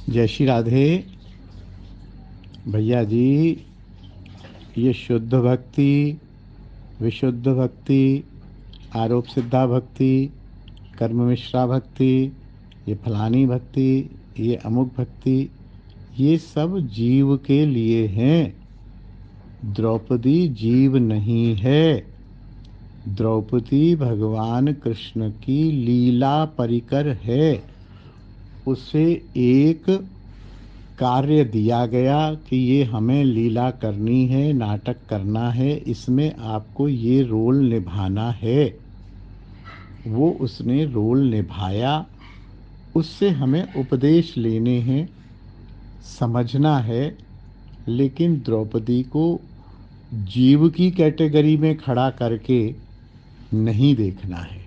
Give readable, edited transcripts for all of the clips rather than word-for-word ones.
जय श्री राधे। भैया जी, ये शुद्ध भक्ति, विशुद्ध भक्ति, आरोप सिद्धा भक्ति, कर्म मिश्रा भक्ति, ये फलानी भक्ति, ये अमुक भक्ति, ये सब जीव के लिए हैं। द्रौपदी जीव नहीं है। द्रौपदी भगवान कृष्ण की लीला परिकर है। उसे एक कार्य दिया गया कि ये हमें लीला करनी है, नाटक करना है, इसमें आपको ये रोल निभाना है। वो उसने रोल निभाया। उससे हमें उपदेश लेने हैं, समझना है। लेकिन द्रौपदी को जीव की कैटेगरी में खड़ा करके नहीं देखना है।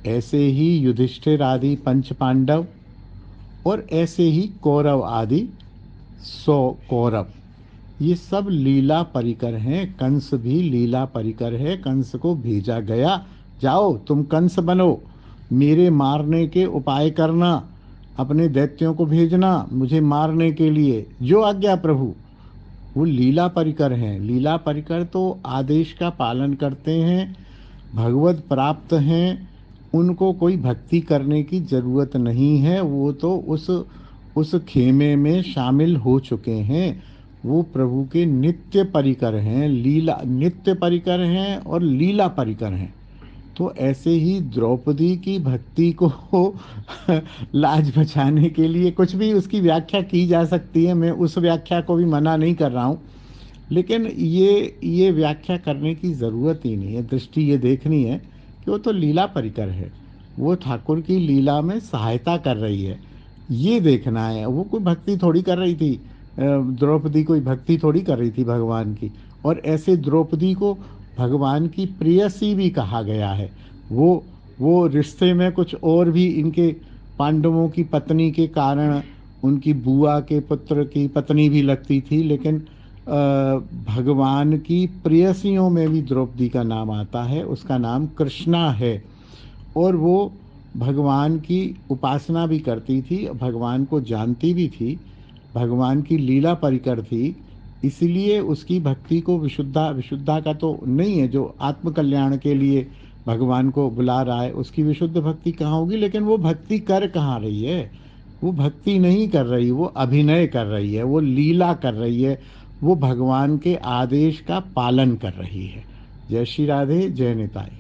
ऐसे ही युधिष्ठिर आदि पंच पांडव और ऐसे ही कौरव आदि 100 कौरव, ये सब लीला परिकर हैं। कंस भी लीला परिकर है। कंस को भेजा गया, जाओ तुम कंस बनो, मेरे मारने के उपाय करना, अपने दैत्यों को भेजना मुझे मारने के लिए, जो आज्ञा प्रभु। वो लीला परिकर हैं। लीला परिकर तो आदेश का पालन करते हैं, भगवत प्राप्त हैं। उनको कोई भक्ति करने की जरूरत नहीं है। वो तो उस खेमे में शामिल हो चुके हैं। वो प्रभु के नित्य परिकर हैं, लीला नित्य परिकर हैं और लीला परिकर हैं। तो ऐसे ही द्रौपदी की भक्ति को लाज बचाने के लिए कुछ भी उसकी व्याख्या की जा सकती है। मैं उस व्याख्या को भी मना नहीं कर रहा हूँ, लेकिन ये व्याख्या करने की ज़रूरत ही नहीं है। दृष्टि ये देखनी है कि वो तो लीला परिकर है, वो ठाकुर की लीला में सहायता कर रही है, ये देखना है। वो कोई भक्ति थोड़ी कर रही थी। द्रौपदी कोई भक्ति थोड़ी कर रही थी भगवान की। और ऐसे द्रौपदी को भगवान की प्रेयसी भी कहा गया है। वो रिश्ते में कुछ और भी इनके पांडवों की पत्नी के कारण उनकी बुआ के पुत्र की पत्नी भी लगती थी, लेकिन भगवान की प्रेयसियों में भी द्रौपदी का नाम आता है। उसका नाम कृष्णा है। और वो भगवान की उपासना भी करती थी, भगवान को जानती भी थी, भगवान की लीला परिकर थी। इसलिए उसकी भक्ति को विशुद्धा विशुद्धा का तो नहीं है। जो आत्म कल्याण के लिए भगवान को बुला रहा है, उसकी विशुद्ध भक्ति कहाँ होगी। लेकिन वो भक्ति कर कहाँ रही है? वो भक्ति नहीं कर रही, वो अभिनय कर रही है, वो लीला कर रही है, वो भगवान के आदेश का पालन कर रही है। जय श्री राधे, जय निताई।